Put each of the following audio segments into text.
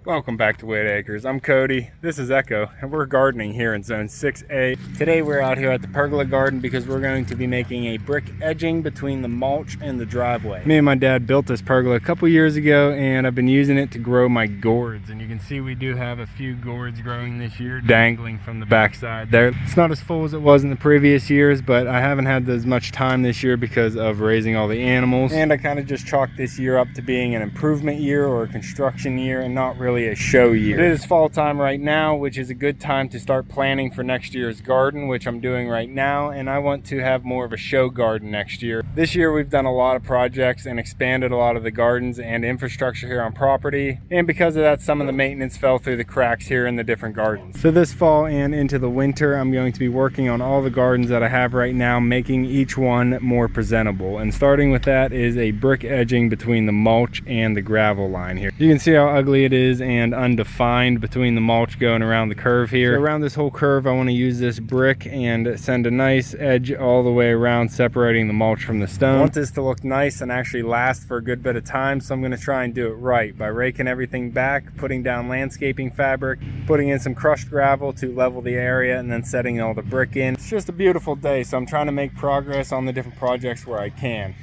Welcome back to Whitt Acres. I'm Cody, this is Echo, and we're gardening here in Zone 6A. Today we're out here at the Pergola garden because we're going to be making a brick edging between the mulch and the driveway. Me and my dad built this pergola a couple years ago, and I've been using it to grow my gourds. And you can see we do have a few gourds growing this year, dangling from the backside there. It's not as full as it was in the previous years, but I haven't had as much time this year because of raising all the animals. And I kind of just chalked this year up to being an improvement year or a construction year and not really a show year. It is fall time right now, which is a good time to start planning for next year's garden, which I'm doing right now, and I want to have more of a show garden next year. This year we've done a lot of projects and expanded a lot of the gardens and infrastructure here on property, and because of that some of the maintenance fell through the cracks here in the different gardens. So this fall and into the winter I'm going to be working on all the gardens that I have right now, making each one more presentable, and starting with that is a brick edging between the mulch and the gravel line here. You can see how ugly it is and undefined between the mulch going around the curve here. So around this whole curve I want to use this brick and send a nice edge all the way around, separating the mulch from the stone. I want this to look nice and actually last for a good bit of time, so I'm going to try and do it right by raking everything back, putting down landscaping fabric, putting in some crushed gravel to level the area, and then setting all the brick in. It's just a beautiful day, so I'm trying to make progress on the different projects where I can.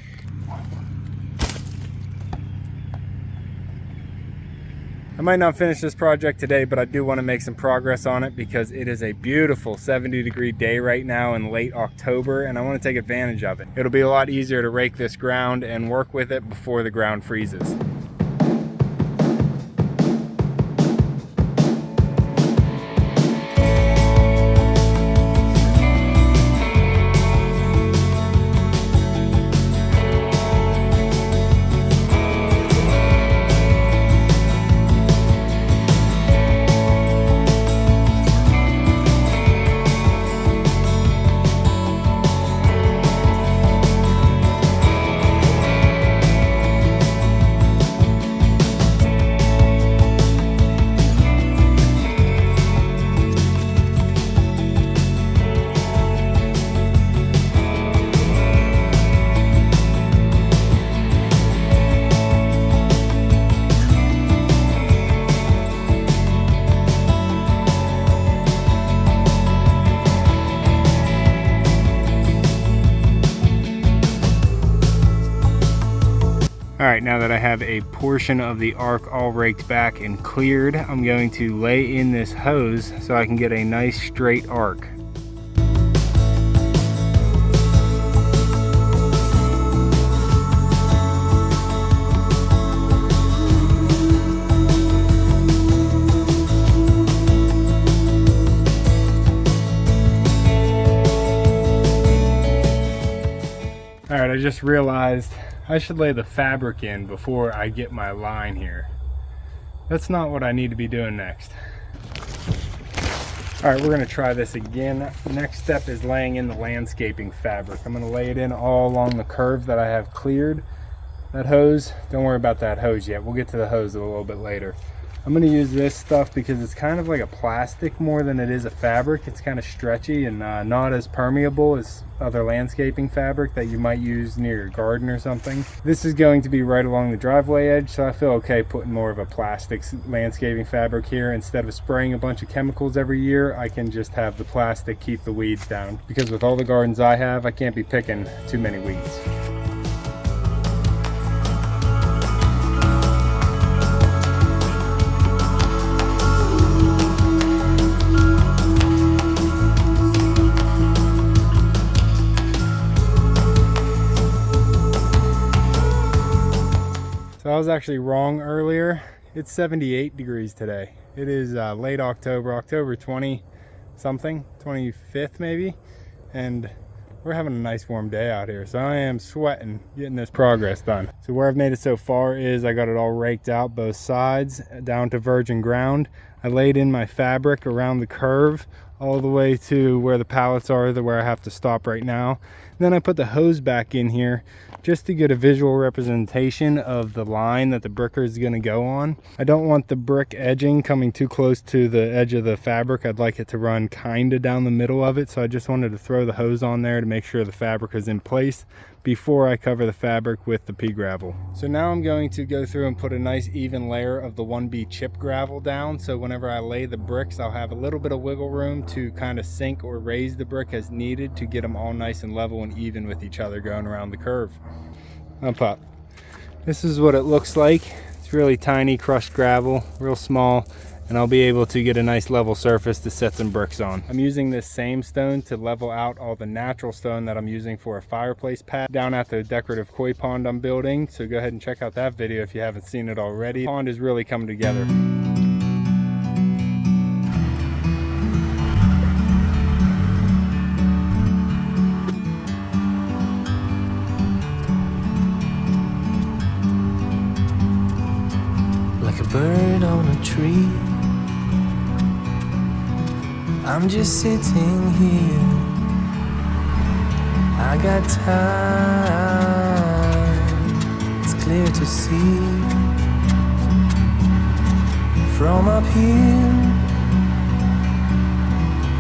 I might not finish this project today, but I do want to make some progress on it because it is a beautiful 70-degree day right now in late October, and I want to take advantage of it. It'll be a lot easier to rake this ground and work with it before the ground freezes. Alright, now that I have a portion of the arc all raked back and cleared, I'm going to lay in this hose so I can get a nice straight arc. Alright, I just realized I should lay the fabric in before I get my line here. That's not what I need to be doing next. All right, we're gonna try this again. Next step is laying in the landscaping fabric. I'm gonna lay it in all along the curve that I have cleared. That hose, don't worry about that hose yet. We'll get to the hose a little bit later. I'm gonna use this stuff because it's kind of like a plastic more than it is a fabric. It's kind of stretchy and not as permeable as other landscaping fabric that you might use near your garden or something. This is going to be right along the driveway edge, so I feel okay putting more of a plastic landscaping fabric here. Instead of spraying a bunch of chemicals every year, I can just have the plastic keep the weeds down, because with all the gardens I have, I can't be picking too many weeds. So I was actually wrong earlier. It's 78 degrees today. It is late October, October 20 something, 25th maybe, and we're having a nice warm day out here. So I am sweating getting this progress done. So where I've made it so far is I got it all raked out both sides down to virgin ground. I laid in my fabric around the curve all the way to where the pallets are, where I have to stop right now. Then I put the hose back in here just to get a visual representation of the line that the bricker is going to go on. I don't want the brick edging coming too close to the edge of the fabric. I'd like it to run kind of down the middle of it, so I just wanted to throw the hose on there to make sure the fabric is in place before I cover the fabric with the pea gravel. So now I'm going to go through and put a nice even layer of the 1B chip gravel down, so whenever I lay the bricks I'll have a little bit of wiggle room to kind of sink or raise the brick as needed to get them all nice and level and even with each other going around the curve. Up up. This is what it looks like. It's really tiny crushed gravel, real small, and I'll be able to get a nice level surface to set some bricks on. I'm using this same stone to level out all the natural stone that I'm using for a fireplace pad down at the decorative koi pond I'm building, so go ahead and check out that video if you haven't seen it already. The pond is really coming together. Like a bird on a tree, I'm just sitting here. I got time, it's clear to see. From up here,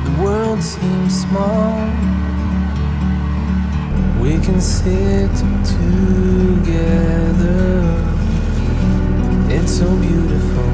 the world seems small. We can sit together. It's so beautiful.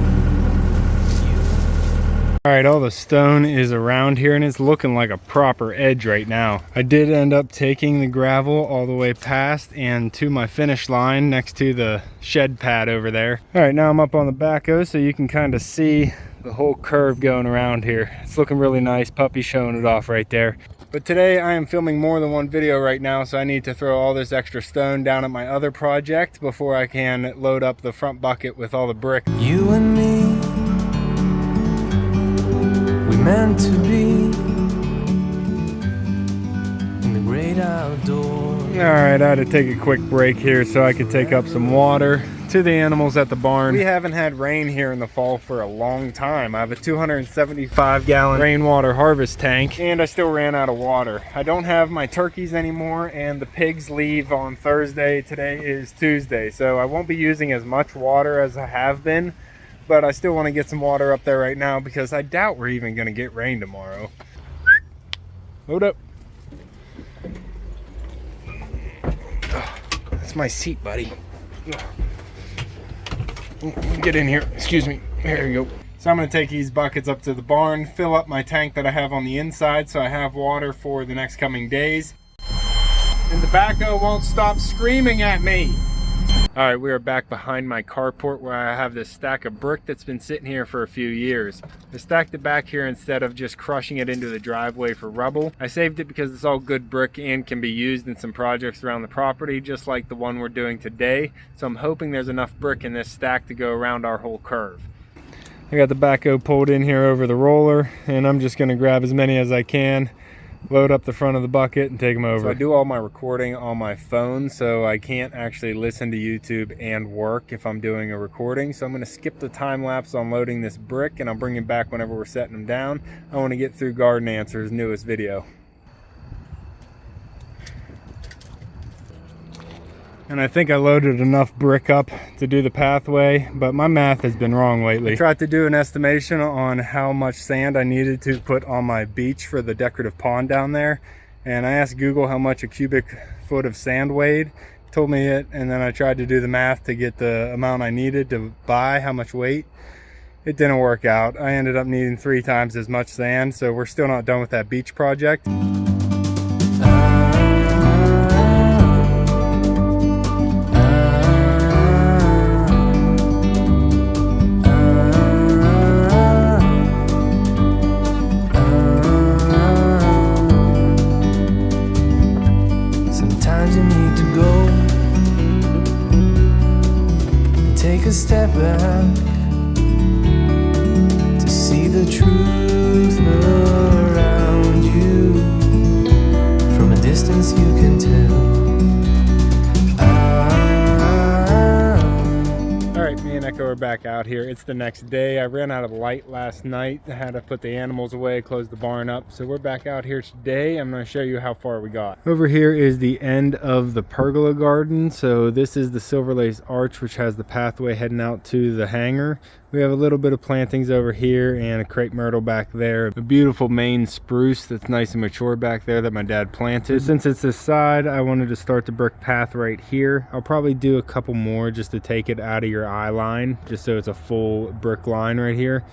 All right, all the stone is around here and it's looking like a proper edge right now. I did end up taking the gravel all the way past and to my finish line next to the shed pad over there. All right, now I'm up on the backhoe so you can kind of see the whole curve going around here. It's looking really nice. Puppy showing it off right there. But today I am filming more than one video right now, so I need to throw all this extra stone down at my other project before I can load up the front bucket with all the brick. You and me, we meant to be in the great outdoors. All right, I had to take a quick break here so I could take up some water to the animals at the barn. We haven't had rain here in the fall for a long time. I have a 275-gallon rainwater harvest tank and I still ran out of water. I don't have my turkeys anymore and the pigs leave on Thursday. Today is Tuesday, so I won't be using as much water as I have been, but I still want to get some water up there right now because I doubt we're even going to get rain tomorrow. Load up. That's my seat, buddy. Get in here, excuse me. There you go. So I'm going to take these buckets up to the barn, fill up my tank that I have on the inside so I have water for the next coming days. And the backhoe won't stop screaming at me. All right, we are back behind my carport where I have this stack of brick that's been sitting here for a few years. I stacked it back here instead of just crushing it into the driveway for rubble. I saved it because it's all good brick and can be used in some projects around the property, just like the one we're doing today. So I'm hoping there's enough brick in this stack to go around our whole curve. I got the backhoe pulled in here over the roller, and I'm just gonna grab as many as I can, load up the front of the bucket and take them over. So I do all my recording on my phone, so I can't actually listen to YouTube and work if I'm doing a recording. So I'm going to skip the time lapse on loading this brick and I'll bring it back whenever we're setting them down. I want to get through Garden Answers' newest video. And I think I loaded enough brick up to do the pathway, but my math has been wrong lately. I tried to do an estimation on how much sand I needed to put on my beach for the decorative pond down there. And I asked Google how much a cubic foot of sand weighed, told me it, and then I tried to do the math to get the amount I needed to buy, how much weight. It didn't work out. I ended up needing 3 times as much sand, so we're still not done with that beach project. Take a step back to see the truth around you. From a distance you can tell. All right, me and Echo are back out here. It's the next day. I ran out of light last night. I had to put the animals away, close the barn up. So we're back out here today. I'm going to show you how far we got. Over here is the end of the pergola garden. So this is the silver lace arch, which has the pathway heading out to the hangar. We have a little bit of plantings over here and a crepe myrtle back there. A beautiful Maine spruce that's nice and mature back there that my dad planted. Since it's this side, I wanted to start the brick path right here. I'll probably do a couple more just to take it out of your eye line, just so it's a full brick line right here.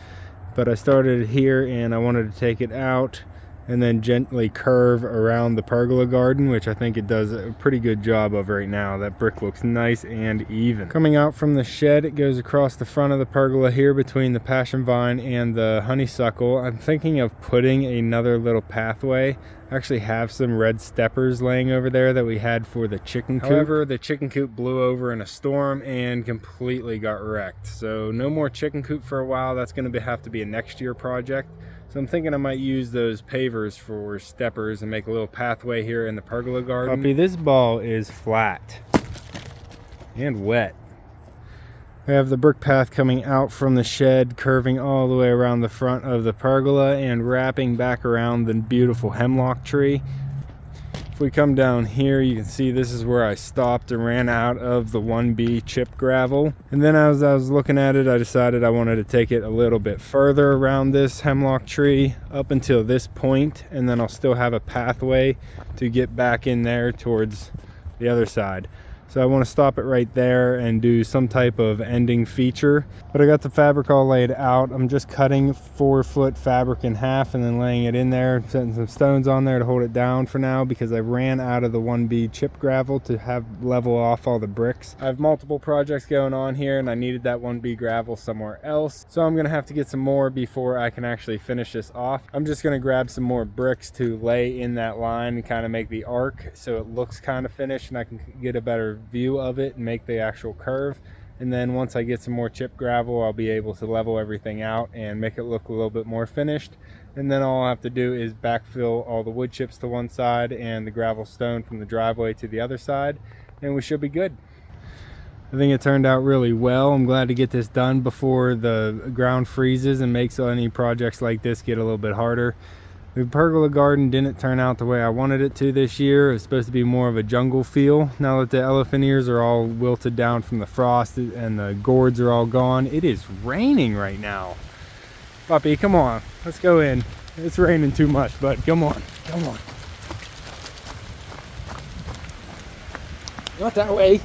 But I started here and I wanted to take it out and then gently curve around the pergola garden, which I think it does a pretty good job of right now. That brick looks nice and even. Coming out from the shed, it goes across the front of the pergola here between the passion vine and the honeysuckle. I'm thinking of putting another little pathway. I actually have some red steppers laying over there that we had for the chicken coop. However, the chicken coop blew over in a storm and completely got wrecked. So no more chicken coop for a while. That's going to have to be a next year project. So I'm thinking I might use those pavers for steppers and make a little pathway here in the pergola garden. Puppy, this ball is flat and wet. We have the brick path coming out from the shed, curving all the way around the front of the pergola and wrapping back around the beautiful hemlock tree. If we come down here, you can see this is where I stopped and ran out of the 1B chip gravel. And then as I was looking at it, I decided I wanted to take it a little bit further around this hemlock tree up until this point, and then I'll still have a pathway to get back in there towards the other side. So I want to stop it right there and do some type of ending feature. But I got the fabric all laid out. I'm just cutting 4-foot fabric in half and then laying it in there, setting some stones on there to hold it down for now because I ran out of the 1B chip gravel to have level off all the bricks. I have multiple projects going on here and I needed that 1B gravel somewhere else. So I'm going to have to get some more before I can actually finish this off. I'm just going to grab some more bricks to lay in that line and kind of make the arc so it looks kind of finished and I can get a better view of it and make the actual curve. And then once I get some more chip gravel, I'll be able to level everything out and make it look a little bit more finished. And then all I'll have to do is backfill all the wood chips to one side and the gravel stone from the driveway to the other side, and we should be good. I think it turned out really well. I'm glad to get this done before the ground freezes and makes any projects like this get a little bit harder. The pergola garden didn't turn out the way I wanted it to this year. It was supposed to be more of a jungle feel. Now that the elephant ears are all wilted down from the frost and the gourds are all gone, it is raining right now. Puppy, come on, let's go in. It's raining too much, bud. Come on, come on. Not that way.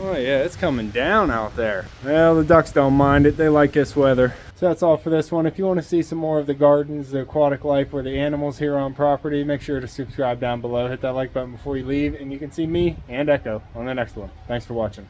Oh yeah, it's coming down out there. Well, the ducks don't mind it. They like this weather. So that's all for this one. If you want to see some more of the gardens, the aquatic life, or the animals here on property, make sure to subscribe down below. Hit that like button before you leave, and you can see me and Echo on the next one. Thanks for watching.